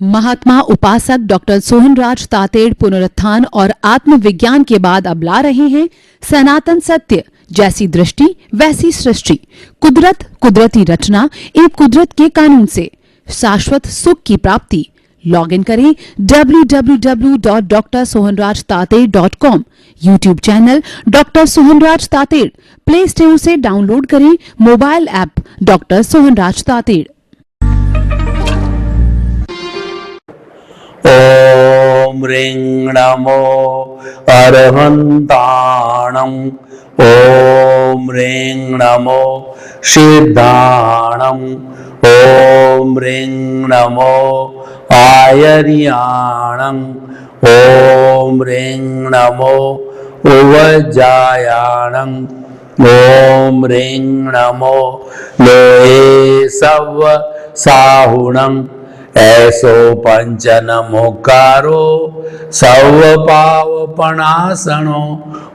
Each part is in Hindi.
महात्मा उपासक डॉक्टर सोहनराज तातेड़ पुनरुत्थान और आत्मविज्ञान के बाद अब ला रहे हैं सनातन सत्य, जैसी दृष्टि वैसी सृष्टि, कुदरत, कुदरती रचना एवं कुदरत के कानून से शाश्वत सुख की प्राप्ति। लॉगिन करें www.drsohanrajtated.com, YouTube channel doctor Sohanraj Tated, Play Store से डाउनलोड करें mobile app doctor Sohanraj Tated. ओम ह्रीं नमो अरहन्ताणं, ओम ह्रीं नमो सिद्धाणं, ओम ह्रीं नमो आयर्याणं, ओम ह्रीं नमो उवज्जायाणं, ओम ह्रीं नमो लोहे सव साहुणं, ऐसो पंच नमोकारो सव पावपणासनो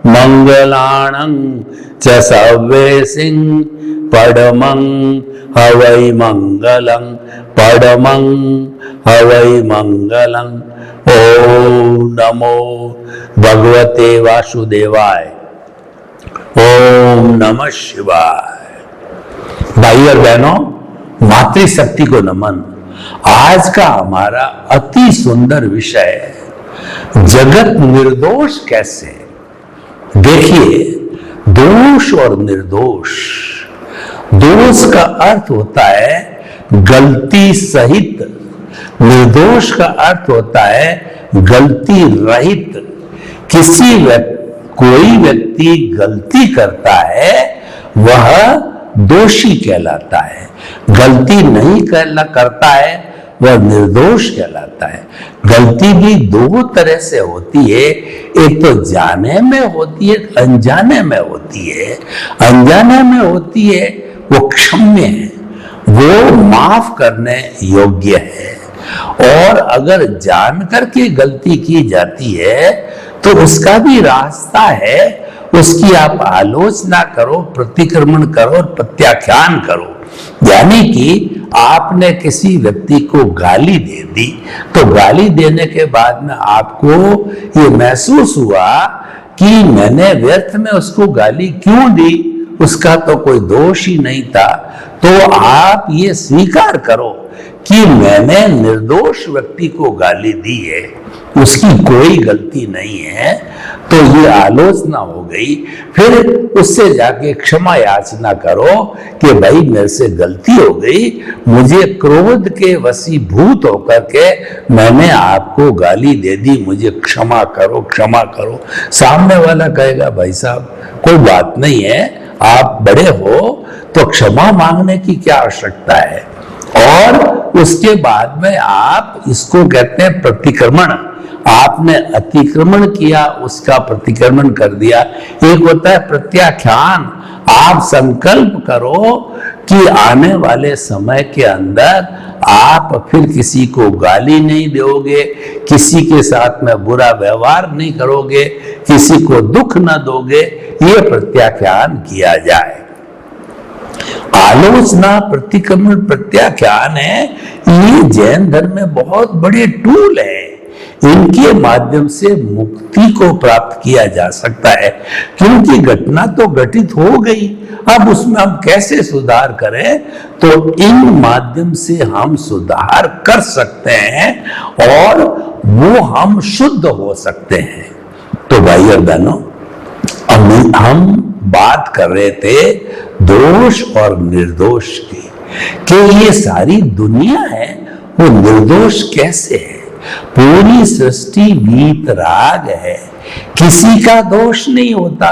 मंगलाणं च सव्वे सिंह पडमं हवै मंगलं, पडमं हवै मंगलं। ओम नमो भगवते वासुदेवाय, ओम नमः शिवाय। भाई और बहनों, मातृशक्ति को नमन। आज का हमारा अति सुंदर विषय है, जगत निर्दोष कैसे। देखिए, दोष और निर्दोष, दोष का अर्थ होता है गलती सहित, निर्दोष का अर्थ होता है गलती रहित। कोई व्यक्ति गलती करता है वह दोषी कहलाता है, गलती नहीं करता है वह निर्दोष कहलाता है। गलती भी दो तरह से होती है, एक तो जाने में होती है, अनजाने में होती है। अनजाने में होती है वो क्षम्य है, वो माफ करने योग्य है। और अगर जान करके गलती की जाती है तो उसका भी रास्ता है, उसकी आप आलोचना करो, प्रतिक्रमण करो और प्रत्याख्यान करो। यानी कि आपने किसी व्यक्ति को गाली दे दी, तो गाली देने के बाद में आपको ये महसूस हुआ कि मैंने व्यर्थ में उसको गाली क्यों दी, उसका तो कोई दोष ही नहीं था। तो आप ये स्वीकार करो कि मैंने निर्दोष व्यक्ति को गाली दी है, उसकी कोई गलती नहीं है, तो ये आलोचना हो गई। फिर उससे जाके क्षमा याचना करो कि भाई मेरे से गलती हो गई, मुझे क्रोध के वशीभूत होकर के मैंने आपको गाली दे दी, मुझे क्षमा करो, क्षमा करो। सामने वाला कहेगा भाई साहब कोई बात नहीं है, आप बड़े हो तो क्षमा मांगने की क्या आवश्यकता है। और उसके बाद में आप इसको कहते हैं प्रतिक्रमण। आपने अतिक्रमण किया, उसका प्रतिक्रमण कर दिया। एक होता है प्रत्याख्यान। आप संकल्प करो कि आने वाले समय के अंदर आप फिर किसी को गाली नहीं दोगे, किसी के साथ में बुरा व्यवहार नहीं करोगे, किसी को दुख न दोगे, ये प्रत्याख्यान किया जाए। आलोचना, प्रतिक्रमण, प्रत्याख्यान है, ये जैन धर्म में बहुत बड़े टूल है। इनके माध्यम से मुक्ति को प्राप्त किया जा सकता है, क्योंकि घटना तो घटित हो गई, अब उसमें हम कैसे सुधार करें, तो इन माध्यम से हम सुधार कर सकते हैं और वो हम शुद्ध हो सकते हैं। तो भाई और बहनों, हम बात कर रहे थे दोष और निर्दोष की, कि ये सारी दुनिया है वो निर्दोष कैसे है। पूरी सृष्टि वीतराग है, किसी का दोष नहीं होता।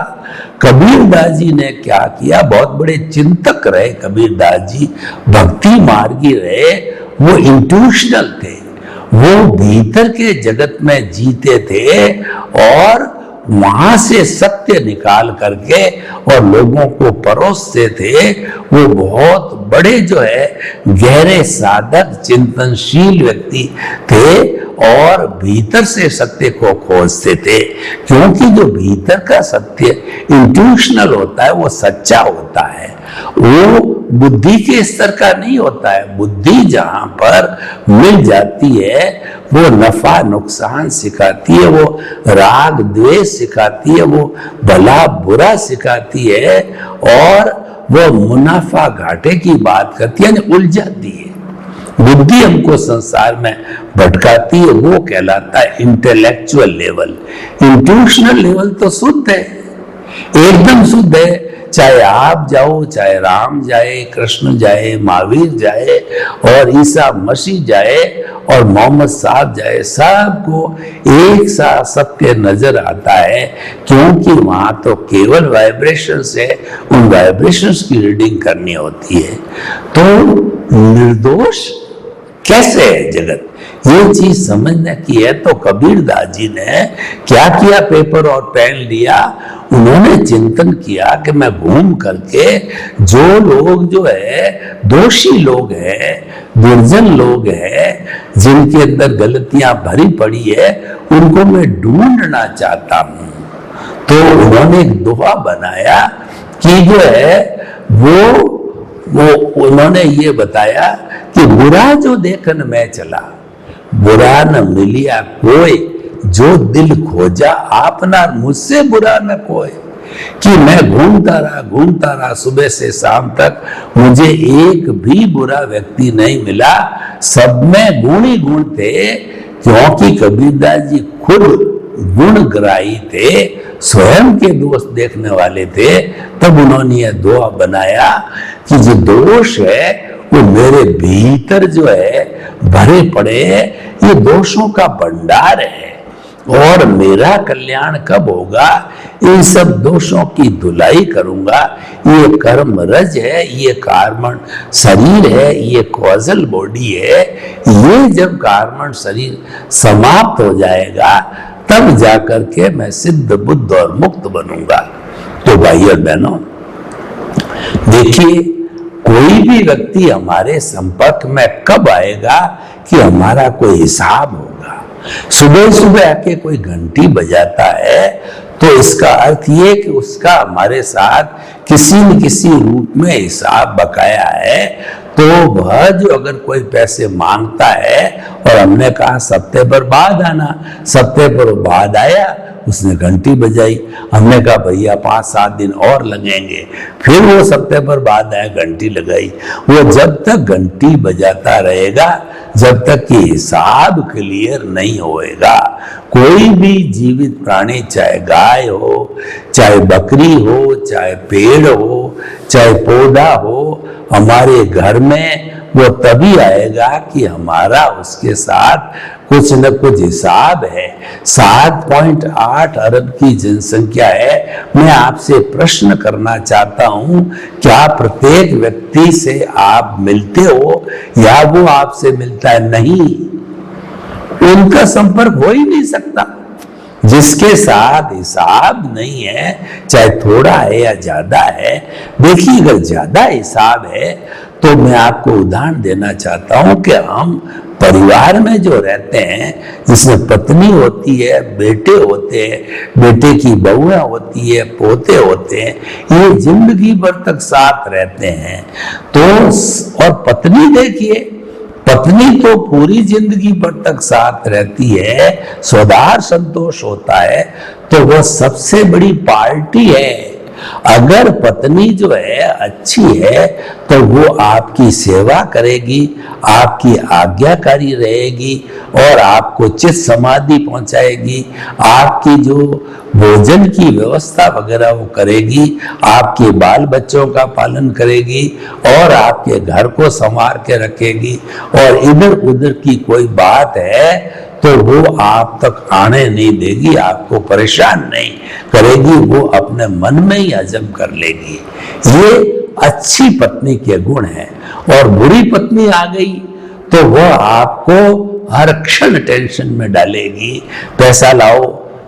कबीरदास जी ने क्या किया, बहुत बड़े चिंतक रहे कबीरदास जी, भक्ति मार्गी रहे, वो इंट्यूशनल थे, वो भीतर के जगत में जीते थे और वहां से सत्य निकाल करके और लोगों को परोसते थे। वो बहुत बड़े जो है गहरे साधक चिंतनशील व्यक्ति थे और भीतर से सत्य को खोजते थे, क्योंकि जो भीतर का सत्य इंट्यूशनल होता है वो सच्चा होता है, वो बुद्धि के स्तर का नहीं होता है। बुद्धि जहां पर मिल जाती है वो नफा नुकसान सिखाती है, वो राग द्वेष सिखाती है, वो भला बुरा सिखाती है और वो मुनाफा घाटे की बात करती है, उलझाती है। बुद्धि हमको संसार में भटकाती है, वो कहलाता है इंटेलेक्चुअल लेवल। इंट्यूशनल लेवल तो शुद्ध है, एकदम शुद्ध है। चाहे आप जाओ, चाहे राम जाए, कृष्ण जाए, महावीर जाए और ईसा मसीह जाए और मोहम्मद साहब जाए, सबको एक सा सत्य नजर आता है, क्योंकि वहां तो केवल वाइब्रेशन से उन वाइब्रेशंस की रीडिंग करनी होती है। तो निर्दोष कैसे है जगत, ये चीज समझने की है। तो कबीरदास जी ने क्या किया, पेपर और पेन लिया, उन्होंने चिंतन किया कि मैं घूम करके जो लोग जो है दोषी लोग हैं, दुर्जन लोग हैं, जिनके अंदर गलतियां भरी पड़ी है, उनको मैं ढूंढना चाहता हूं। तो उन्होंने एक दोहा बनाया कि जो है वो उन्होंने ये बताया कि बुरा जो देखन मैं चला, बुरा न मिलिया कोई, जो दिल खोजा आपना मुझसे बुरा न कोई। कि मैं घूमता रहा सुबह से शाम तक, मुझे एक भी बुरा व्यक्ति नहीं मिला, सब में गुण ही गुण थे, क्योंकि कबीरदास जी खुद गुणग्राही थे, स्वयं के दोष देखने वाले थे। तब उन्होंने यह दोहा बनाया कि जो दोष है वो मेरे भीतर जो है भरे पड़े हैं, ये दोषों का भंडार है, और मेरा कल्याण कब होगा, इन सब दोषों की धुलाई करूंगा। ये कर्म रज है, ये कार्मण शरीर है, ये कॉजल बॉडी है, ये जब कार्मण शरीर समाप्त हो जाएगा तब जाकर के मैं सिद्ध बुद्ध और मुक्त बनूंगा। तो भाई और बहनों, देखिए कोई भी व्यक्ति हमारे संपर्क में कब आएगा कि हमारा कोई हिसाब होगा। सुबह सुबह आके कोई घंटी बजाता है तो इसका अर्थ ये कि उसका हमारे साथ किसी न किसी रूप में हिसाब बकाया है। तो वह जो अगर कोई पैसे मांगता है और हमने कहा सप्ते पर बाद आना, सप्ते पर बाद आया, उसने घंटी बजाई, हमने कहा भैया 5-7 दिन और लगेंगे, फिर वो सप्ते पर बाद आया, घंटी लगाई। वो जब तक घंटी बजाता रहेगा जब तक कि हिसाब क्लियर नहीं होएगा। कोई भी जीवित प्राणी, चाहे गाय हो, चाहे बकरी हो, चाहे पेड़ हो, चाहे पौधा हो, हमारे घर में वो तभी आएगा कि हमारा उसके साथ कुछ न कुछ हिसाब है। 7.8 अरब की जनसंख्या है। मैं आपसे प्रश्न करना चाहता हूं, क्या प्रत्येक व्यक्ति से आप मिलते हो या वो आपसे मिलता है? नहीं, उनका संपर्क हो ही नहीं सकता। जिसके साथ हिसाब नहीं है, चाहे थोड़ा है या ज्यादा है। देखिए, अगर ज्यादा हिसाब है तो मैं आपको उदाहरण देना चाहता हूं कि हम परिवार में जो रहते हैं, जिसमें पत्नी होती है, बेटे होते हैं, बेटे की बहुएं होती है, पोते होते हैं, ये जिंदगी भर तक साथ रहते हैं। तो और पत्नी देखिए, पत्नी तो पूरी जिंदगी भर तक साथ रहती है, स्वदार संतोष होता है, तो वह सबसे बड़ी पार्टी है। अगर पत्नी जो है अच्छी है तो वो आपकी सेवा करेगी, आपकी आज्ञाकारी रहेगी और आपको चित्त समाधि पहुंचाएगी, आपकी जो भोजन की व्यवस्था वगैरह वो करेगी, आपके बाल बच्चों का पालन करेगी और आपके घर को संवार के रखेगी। और इधर उधर की कोई बात है तो वो आप तक आने नहीं देगी, आपको परेशान नहीं करेगी, वो अपने मन में ही हजम कर लेगी। ये अच्छी पत्नी के गुण हैं। और बुरी पत्नी आ गई तो वह आपको हर क्षण टेंशन में डालेगी। पैसा लाओ,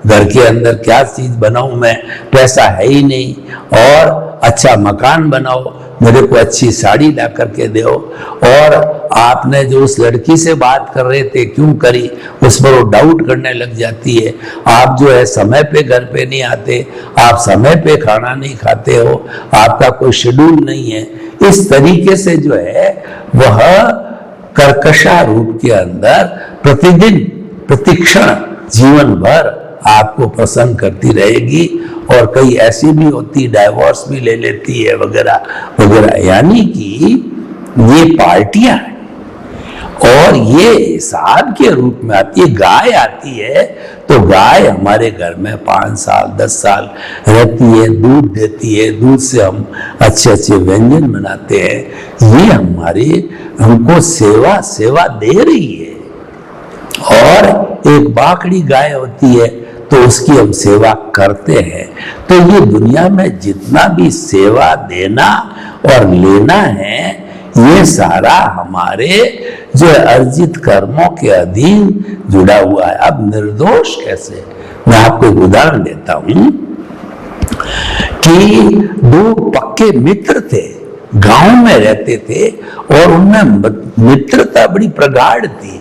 घर के अंदर क्या चीज बनाऊं मैं, पैसा है ही नहीं, और अच्छा मकान बनाओ, मेरे को अच्छी साड़ी ला करके दो, और आपने जो उस लड़की से बात कर रहे थे क्यों करी, उस पर वो डाउट करने लग जाती है। आप जो है समय पे घर पे नहीं आते, आप समय पे खाना नहीं खाते हो, आपका कोई शेड्यूल नहीं है। इस तरीके से जो है वह कर्कशा रूप के अंदर प्रतिदिन प्रतिक्षण जीवन भर आपको पसंद करती रहेगी, और कई ऐसी भी होती डाइवोर्स भी ले लेती है वगैरह वगैरह। यानी कि ये पार्टियां हैं और ये हिसाब के रूप में आती है। गाय आती है तो गाय हमारे घर में 5 साल 10 साल रहती है, दूध देती है, दूध से हम अच्छे अच्छे व्यंजन बनाते हैं। ये हमको सेवा दे रही है। और एक बाकड़ी गाय होती है तो उसकी हम सेवा करते हैं। तो ये दुनिया में जितना भी सेवा देना और लेना है, ये सारा हमारे जो अर्जित कर्मों के अधीन जुड़ा हुआ है। अब निर्दोष कैसे, मैं आपको एक उदाहरण देता हूं कि 2 पक्के मित्र थे, गांव में रहते थे और उनमें मित्रता बड़ी प्रगाढ़ थी।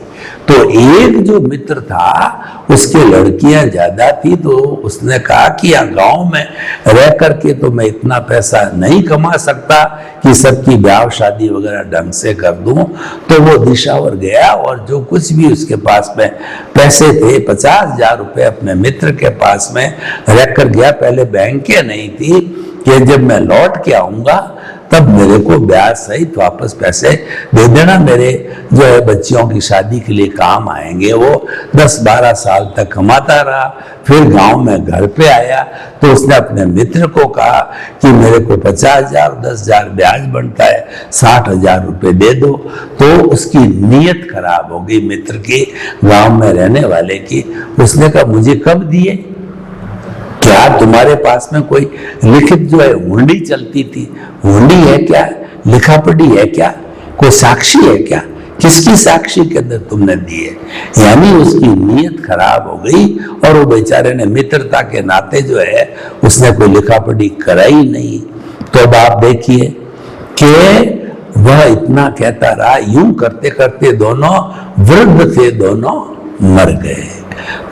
तो एक जो मित्र था उसके लड़कियां ज्यादा थी, तो उसने कहा कि यहाँ गांव में रह करके तो मैं इतना पैसा नहीं कमा सकता कि सबकी ब्याह शादी वगैरह ढंग से कर दूं। तो वो दिशावर गया और जो कुछ भी उसके पास में पैसे थे 50,000 रुपए अपने मित्र के पास में रख कर गया। पहले बैंकें नहीं थी कि जब मैं लौट के आऊंगा तब मेरे को ब्याज सहित वापस पैसे दे देना, मेरे जो है बच्चियों की शादी के लिए काम आएंगे। वो 10-12 साल तक कमाता रहा। फिर गांव में घर पे आया तो उसने अपने मित्र को कहा कि मेरे को 50,000 10,000 ब्याज बनता है, 60,000 रुपए दे दो। तो उसकी नीयत खराब हो गई मित्र की, गांव में रहने वाले की। उसने कहा मुझे कब दिए, क्या तुम्हारे पास में कोई लिखित जो है हुंडी चलती थी, हुंडी है क्या, लिखा पढ़ी है क्या, कोई साक्षी है क्या, किसकी साक्षी के अंदर तुमने दिए। यानी उसकी नीयत खराब हो गई और वो बेचारे ने मित्रता के नाते जो है उसने कोई लिखा पढ़ी कराई नहीं। तो अब आप देखिए कि वह इतना कहता रहा, यूं करते करते दोनों वृद्ध थे, दोनों मर गए।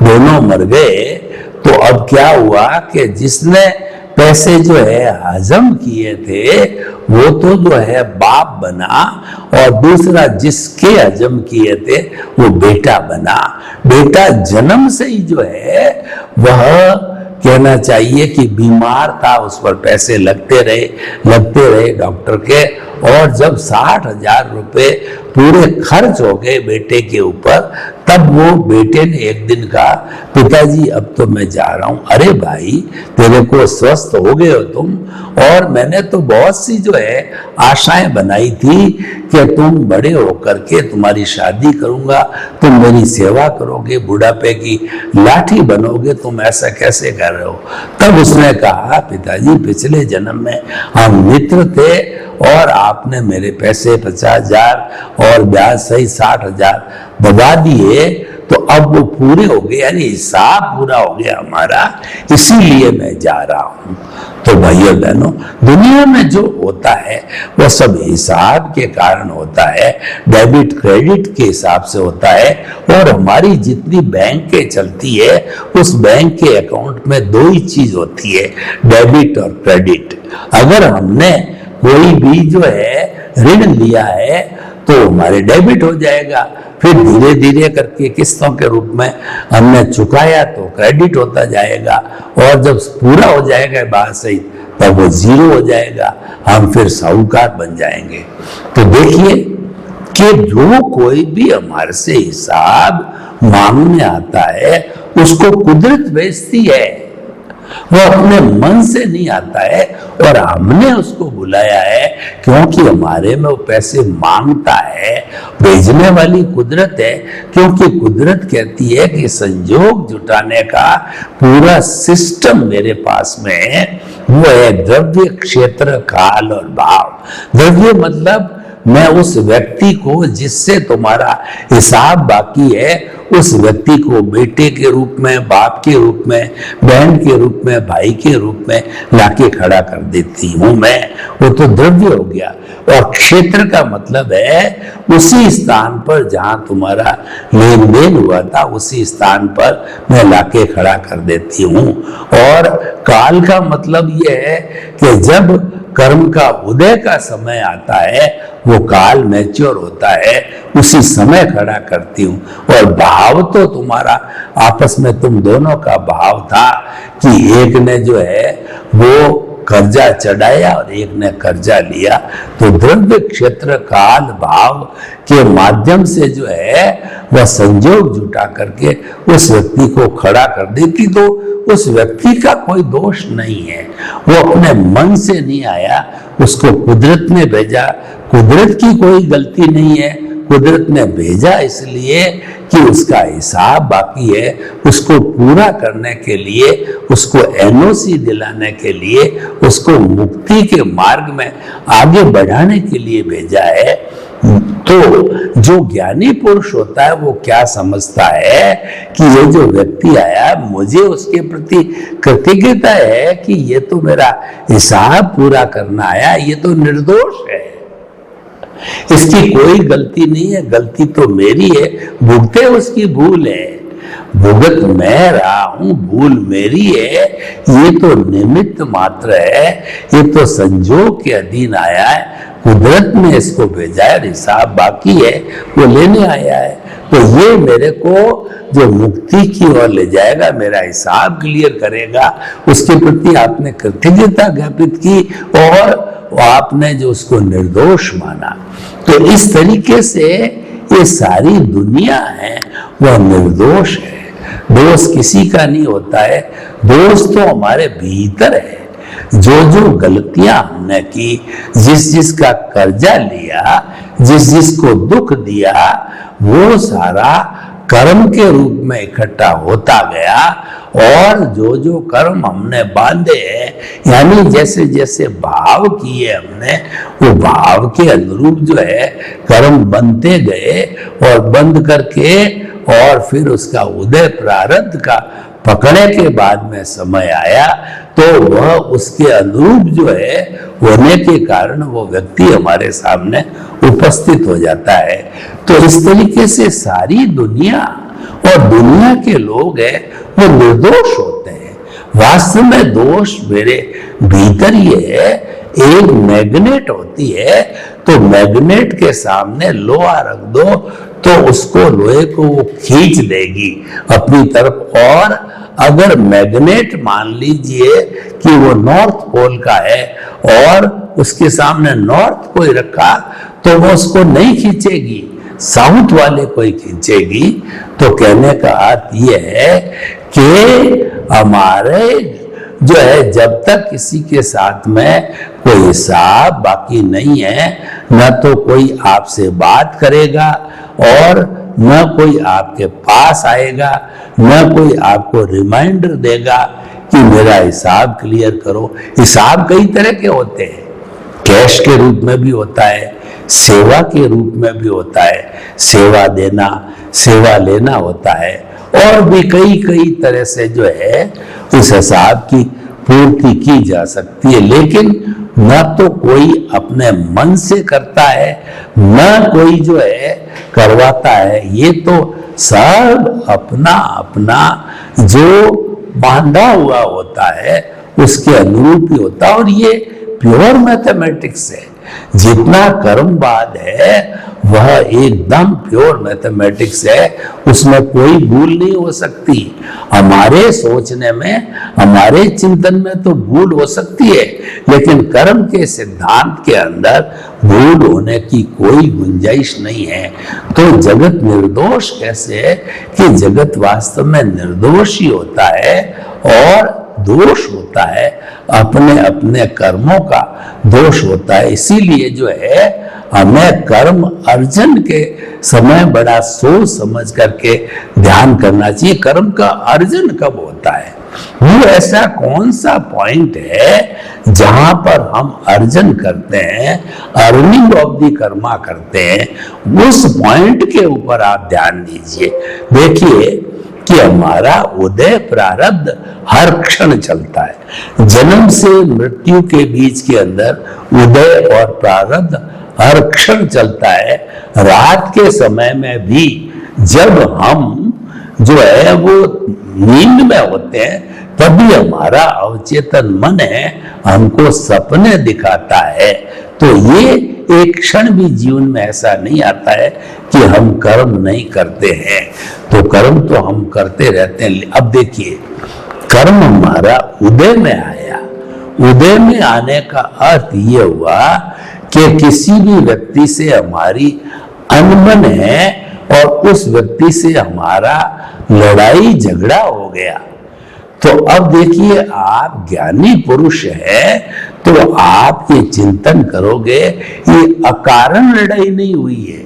दोनों मर गए तो अब क्या हुआ कि जिसने पैसे जो है हजम किए थे वो तो जो है बाप बना, और दूसरा जिसके हजम किए थे वो बेटा बना। बेटा जन्म से ही जो है वह कहना चाहिए कि बीमार था, उस पर पैसे लगते रहे डॉक्टर के। और जब 60,000 रुपए पूरे खर्च हो गए बेटे के ऊपर, तब वो बेटे ने एक दिन कहा पिताजी अब तो मैं जा रहा हूं। अरे भाई तेरे को स्वस्थ हो गए हो तुम, और मैंने तो बहुत सी जो है आशाएं बनाई थी कि तुम बड़े होकर के तुम्हारी शादी करूंगा, तुम मेरी सेवा करोगे, बुढ़ापे की लाठी बनोगे, तुम ऐसा कैसे कर रहे हो। तब उसने कहा पिताजी पिछले जन्म में हम मित्र थे और आपने मेरे पैसे 50,000 और ब्याज सही 60,000 दबा दिए, तो अब वो पूरे हो गए, यानी हिसाब पूरा हो गया हमारा, इसीलिए मैं जा रहा हूं। तो भाइयों बहनों, दुनिया में जो होता है वो सब हिसाब के कारण होता है, डेबिट क्रेडिट के हिसाब से होता है। और हमारी जितनी बैंकें चलती है उस बैंक के अकाउंट में 2 ही चीज होती है, डेबिट और क्रेडिट। अगर हमने कोई भी जो है ऋण लिया है तो हमारे डेबिट हो जाएगा, फिर धीरे धीरे करके किस्तों के रूप में हमने चुकाया तो क्रेडिट होता जाएगा, और जब पूरा हो जाएगा बात सही तब वो 0 हो जाएगा, हम फिर साहूकार बन जाएंगे। तो देखिए कि जो कोई भी हमारे से हिसाब मांगने आता है उसको कुदरत भेजती है, वो अपने मन से नहीं आता है, और हमने उसको बुलाया है क्योंकि हमारे में वो पैसे मांगता है। भेजने वाली कुदरत है, क्योंकि कुदरत कहती है कि संयोग जुटाने का पूरा सिस्टम मेरे पास में है। वो है द्रव्य क्षेत्र काल और भाव। द्रव्य मतलब मैं उस व्यक्ति को जिससे तुम्हारा हिसाब बाकी है उस व्यक्ति को बेटे के रूप में, बाप के रूप में, बहन के रूप में, भाई के रूप में लाके खड़ा कर देती हूं मैं। वो तो द्रव्य हो गया। और क्षेत्र का मतलब है उसी स्थान पर जहां तुम्हारा लेन देन हुआ था, उसी स्थान पर मैं लाके खड़ा कर देती हूं। और काल का मतलब यह है कि जब कर्म का उदय का समय आता है, वो काल मैच्योर होता है, उसी समय खड़ा करती हूं। और भाव तो तुम्हारा आपस में तुम दोनों का भाव था कि एक ने जो है वो कर्जा चढ़ाया और एक ने कर्जा लिया। तो द्रव्य क्षेत्र काल भाव के माध्यम से जो है वह संयोग जुटा करके उस व्यक्ति को खड़ा कर देती। तो उस व्यक्ति का कोई दोष नहीं है, वो अपने मन से नहीं आया, उसको कुदरत ने भेजा। कुदरत की कोई गलती नहीं है, कुदरत ने भेजा इसलिए कि उसका हिसाब बाकी है, उसको पूरा करने के लिए, उसको एनओसी दिलाने के लिए, उसको मुक्ति के मार्ग में आगे बढ़ाने के लिए भेजा है। तो जो ज्ञानी पुरुष होता है वो क्या समझता है कि ये जो व्यक्ति आया, मुझे उसके प्रति कृतज्ञता है कि ये तो मेरा हिसाब पूरा करना आया, ये तो निर्दोष है, इसकी कोई गलती नहीं है, गलती तो मेरी है, भुगते उसकी भूल है, भुगत मैं रहा हूं, भूल मेरी है, ये तो निमित्त मात्र है, ये तो संजोग के अधीन आया है, कुदरत ने इसको भेजा है, हिसाब बाकी है, वो लेने आया है। तो ये मेरे को जो मुक्ति की ओर ले जाएगा, मेरा हिसाब क्लियर करेगा, उसके प्रति आपने कृतज्ञता ज्ञापित की और आपने जो उसको निर्दोष माना। तो इस तरीके से ये सारी दुनिया है वह निर्दोष है, दोष किसी का नहीं होता है, दोष तो हमारे भीतर है। जो जो गलतियां हमने की, जिस जिसका कर्जा लिया, जिस जिसको दुख दिया, वो सारा कर्म के रूप में इकट्ठा होता गया। और जो जो कर्म हमने बांधे हैं, यानी जैसे जैसे भाव किए हमने, वो भाव के अनुरूप जो है कर्म बनते गए और बंद करके, और फिर उसका उदय प्रारब्ध का पकड़े के बाद में समय आया, तो वह उसके अनुरूप जो है होने के कारण वो व्यक्ति हमारे सामने उपस्थित हो जाता है। तो इस तरीके से सारी दुनिया और दुनिया के लोग हैं वो निर्दोष होते हैं। वास्तव में दोष मेरे भीतर ही है। एक मैग्नेट होती है, तो मैग्नेट के सामने लोहा रख दो तो उसको, लोहे को वो खींच देगी अपनी तरफ। और अगर मैग्नेट मान लीजिए कि वो नॉर्थ पोल का है और उसके सामने नॉर्थ कोई रखा, तो वो उसको नहीं खींचेगी, साउथ वाले को ही खींचेगी। तो कहने का अर्थ ये है कि हमारे जो है, जब तक किसी के साथ में कोई हिसाब बाकी नहीं है, न तो कोई आपसे बात करेगा और न कोई आपके पास आएगा, न कोई आपको रिमाइंडर देगा कि मेरा हिसाब क्लियर करो। हिसाब कई तरह के होते हैं, कैश के रूप में भी होता है, सेवा के रूप में भी होता है, सेवा देना, सेवा लेना होता है, और भी कई कई तरह से जो है इस हिसाब की पूर्ति की जा सकती है। लेकिन न तो कोई अपने मन से करता है, न कोई जो है करवाता है, ये तो सब अपना अपना जो बांधा हुआ होता है उसके अनुरूप ही होता है। और ये प्योर मैथमेटिक्स है, जितना कर्मवाद है वह एकदम प्योर मैथमेटिक्स है, उसमें कोई भूल नहीं हो सकती। हमारे सोचने में, हमारे चिंतन में तो भूल हो सकती है, लेकिन कर्म के सिद्धांत के अंदर भूल होने की कोई गुंजाइश नहीं है। तो जगत निर्दोष कैसे है कि जगत वास्तव में निर्दोष ही होता है, और दोष होता है अपने अपने कर्मों का दोष होता है। इसीलिए जो है हमें कर्म अर्जन के समय बड़ा सोच समझ करके ध्यान करना चाहिए। कर्म का अर्जन कब होता है? वो ऐसा कौन सा पॉइंट है जहां पर हम अर्जन करते हैं, अर्निंग ऑफ द कर्मा करते हैं, उस पॉइंट के ऊपर आप ध्यान दीजिए। देखिए कि हमारा उदय प्रारब्ध हर क्षण चलता है। जन्म से मृत्यु के बीच के अंदर उदय और प्रारब्ध हर क्षण चलता है। रात के समय में भी जब हम जो है वो नींद में होते हैं, तभी हमारा अवचेतन मन है हमको सपने दिखाता है। तो ये एक क्षण भी जीवन में ऐसा नहीं आता है कि हम कर्म नहीं करते हैं, तो कर्म तो हम करते रहते हैं। अब देखिए, कर्म हमारा उदय में आया। उदय में आने का अर्थ ये हुआ कि किसी भी व्यक्ति से हमारी अनबन है और उस व्यक्ति से हमारा लड़ाई झगड़ा हो गया। तो अब देखिए, आप ज्ञानी पुरुष है तो आप ये चिंतन करोगे ये अकारण लड़ाई नहीं हुई है,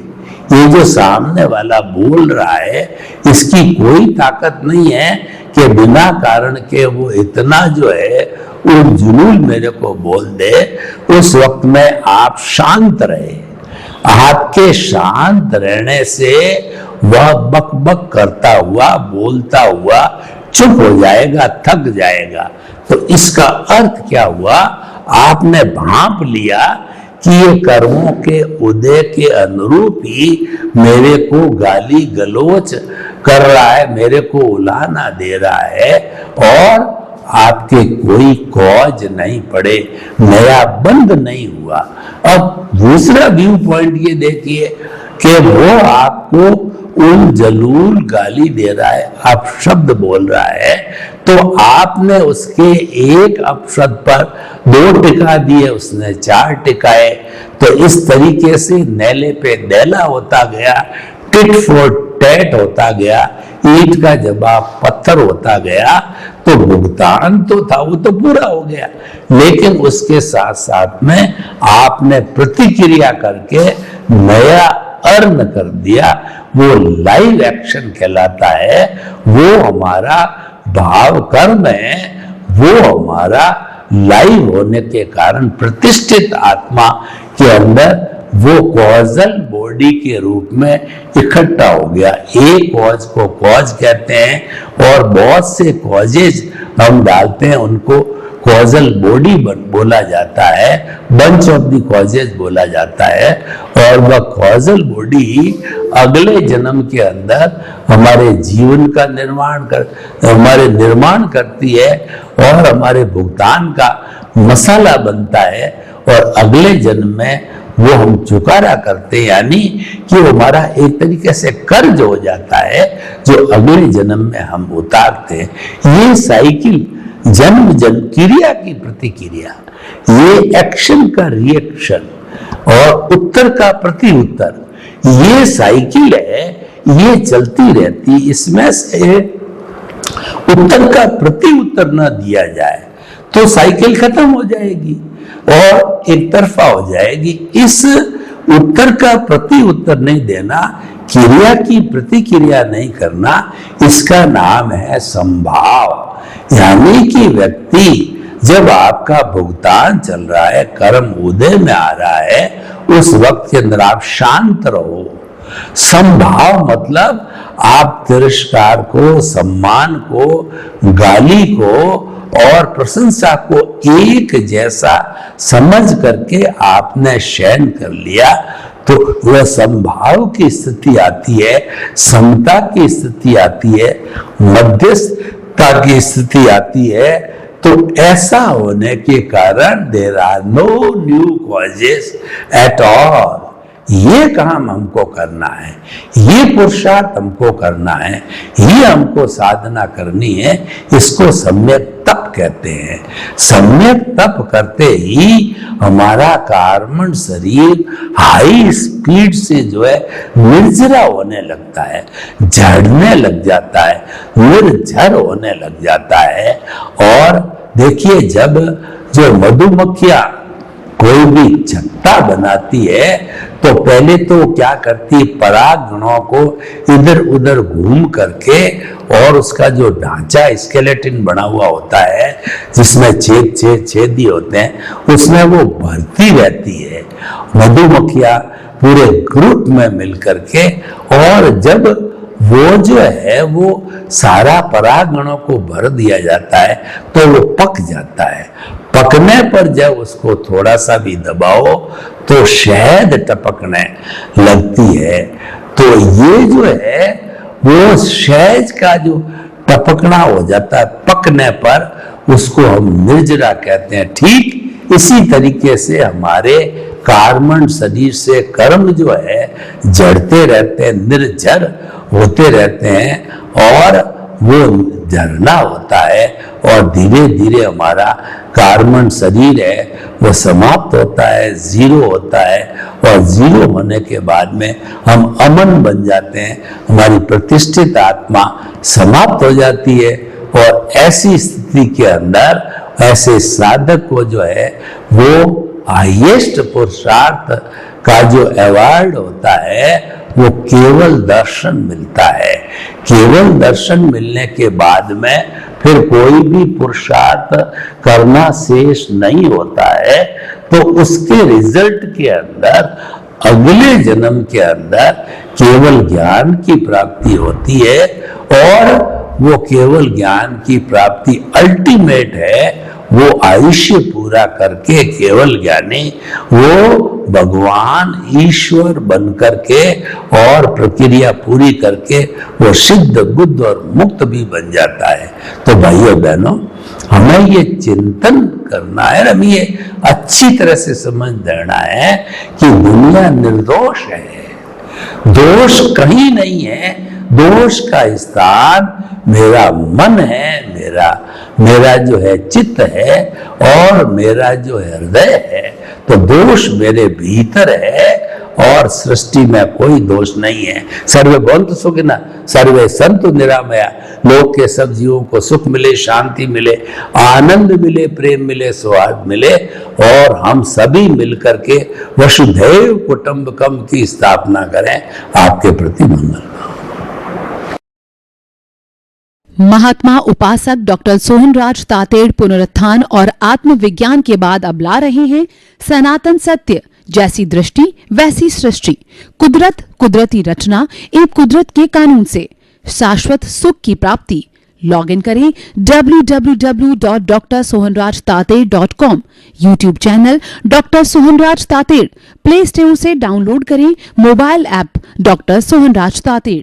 ये जो सामने वाला बोल रहा है इसकी कोई ताकत नहीं है कि बिना कारण के वो इतना जो है जुनून मेरे को बोल दे। उस वक्त में आप शांत रहे। आपके शांत रहने से वह बक बक करता हुआ, बोलता हुआ चुप हो जाएगा, थक जाएगा। तो इसका अर्थ क्या हुआ, आपने भांप लिया कि ये कर्मों के उदय के अनुरूप ही मेरे को गाली गलोच कर रहा है, मेरे को उलाहना दे रहा है, और आपके कोई कॉज नहीं पड़े, नया बंद नहीं हुआ। अब दूसरा व्यू पॉइंट ये देखिए कि वो आपको उन जलूल गाली दे रहा है, अपशब्द बोल रहा है, तो आपने उसके एक अपशब्द पर 2 टिका दिए, उसने 4 टिकाए। तो इस तरीके से नेले पे दैला होता गया, टिट फॉर टैट होता गया, ईंट का जवाब पत्थर होता गया। तो भुगतान तो था, वो तो पूरा हो गया, लेकिन उसके साथ साथ में आपने प्रतिक्रिया करके नया अर्न कर दिया। वो लाइव एक्शन कहलाता है। वो हमारा भाव कर्म है, वो हमारा लाइव होने के कारण प्रतिष्ठित आत्मा के अंदर वो कॉजल बॉडी के रूप में इकट्ठा हो गया। एक कॉज को कॉज कहते हैं और बहुत से कॉजेज हम डालते हैं, उनको कॉजल बॉडी बोला जाता है, बंच ऑफ द कॉजेज बोला जाता है। और वह कॉजल बॉडी अगले जन्म के अंदर हमारे जीवन का हमारे निर्माण करती है और हमारे भुगतान का मसाला बनता है, और अगले जन्म में वो हम चुकारा करते हैं, यानी कि वो हमारा एक तरीके से कर्ज हो जाता है जो अगले जन्म में हम उतारते हैं। ये साइकिल जन्म जन्म क्रिया की प्रतिक्रिया, ये एक्शन का रिएक्शन और उत्तर का प्रति उत्तर, ये साइकिल है, ये चलती रहती। इसमें से उत्तर का प्रति उत्तर न दिया जाए तो साइकिल खत्म हो जाएगी और एक तरफा हो जाएगी। इस उत्तर का प्रति उत्तर नहीं देना, क्रिया की प्रतिक्रिया नहीं करना, इसका नाम है संभाव। यानी कि व्यक्ति जब आपका भुगतान चल रहा है, कर्म उदय में आ रहा है, उस वक्त के अंदर आप शांत रहो। संभाव मतलब आप तिरस्कार को, सम्मान को, गाली को और प्रशंसा को एक जैसा समझ करके आपने शयन कर लिया, तो वह संभाव की स्थिति आती है, समता की स्थिति आती है, मध्यस्थता की स्थिति आती है। तो ऐसा होने के कारण there are no new causes at all. ये काम हमको करना है, ये पुरुषार्थ हमको करना है, ये हमको साधना करनी है। इसको सम्यक तप कहते हैं। सम्यक तप करते ही हमारा कार्बन शरीर हाई स्पीड से जो है निर्जरा होने लगता है, झड़ने लग जाता है, निर्झर होने लग जाता है। और देखिए, जब जो मधुमक्खियां कोई भी छत्ता बनाती है तो पहले तो क्या करती है, पराग गणों को इधर उधर घूम करके, और उसका जो ढांचा स्केलेटन बना हुआ होता है जिसमें छेद छेद छेद ही होते हैं, उसमें वो भरती रहती है मधुमक्खियां पूरे ग्रुप में मिलकर के। और जब वो जो है वो सारा परागणों को भर दिया जाता है तो वो पक जाता है। पकने पर जब उसको थोड़ा सा भी दबाओ तो शहद टपकने लगती है। तो ये जो है वो शहद का जो टपकना हो जाता है पकने पर, उसको हम निर्जरा कहते हैं। ठीक इसी तरीके से हमारे कार्बन शरीर से कर्म जो है जड़ते रहते हैं, निर्जर होते रहते हैं, और वो झरना होता है और धीरे धीरे हमारा कार्बन शरीर है वो समाप्त होता है, जीरो होता है। और जीरो होने के बाद में हम अमन बन जाते हैं, हमारी प्रतिष्ठित आत्मा समाप्त हो जाती है। और ऐसी स्थिति के अंदर ऐसे साधक को जो है वो हाईएस्ट पुरुषार्थ का जो अवार्ड होता है वो केवल दर्शन मिलता है। केवल दर्शन मिलने के बाद में फिर कोई भी पुरुषार्थ करना शेष नहीं होता है। तो उसके रिजल्ट के अंदर अगले जन्म के अंदर केवल ज्ञान की प्राप्ति होती है, और वो केवल ज्ञान की प्राप्ति अल्टीमेट है। वो आयुष्य पूरा करके केवल ज्ञानी वो भगवान ईश्वर बन करके और प्रक्रिया पूरी करके वो सिद्ध बुद्ध और मुक्त भी बन जाता है। तो भाइयों बहनों, हमें ये चिंतन करना है, हमें ये अच्छी तरह से समझ लेना है कि दुनिया निर्दोष है, दोष कहीं नहीं है। दोष का स्थान मेरा मन है, मेरा जो है चित्त है, और मेरा जो हृदय है। तो दोष मेरे भीतर है और सृष्टि में कोई दोष नहीं है। सर्वे भवन्तु सुखिनः, सर्वे सन्तु निरामया। लोक के सब जीवों को सुख मिले, शांति मिले, आनंद मिले, प्रेम मिले, सौहार्द मिले, और हम सभी मिलकर के वसुधैव कुटुंबकम की स्थापना करें। आपके प्रति मंगल। महात्मा उपासक डॉक्टर सोहनराज तातेड़ पुनरुत्थान और आत्मविज्ञान के बाद अब ला रहे हैं सनातन सत्य, जैसी दृष्टि वैसी सृष्टि, कुदरत कुदरती रचना एवं कुदरत के कानून से शाश्वत सुख की प्राप्ति। लॉग इन करें www.drsohanrajtated.com, YouTube channel doctor Sohanraj Tated, Play Store से डाउनलोड करें mobile app doctor Sohanraj Tated.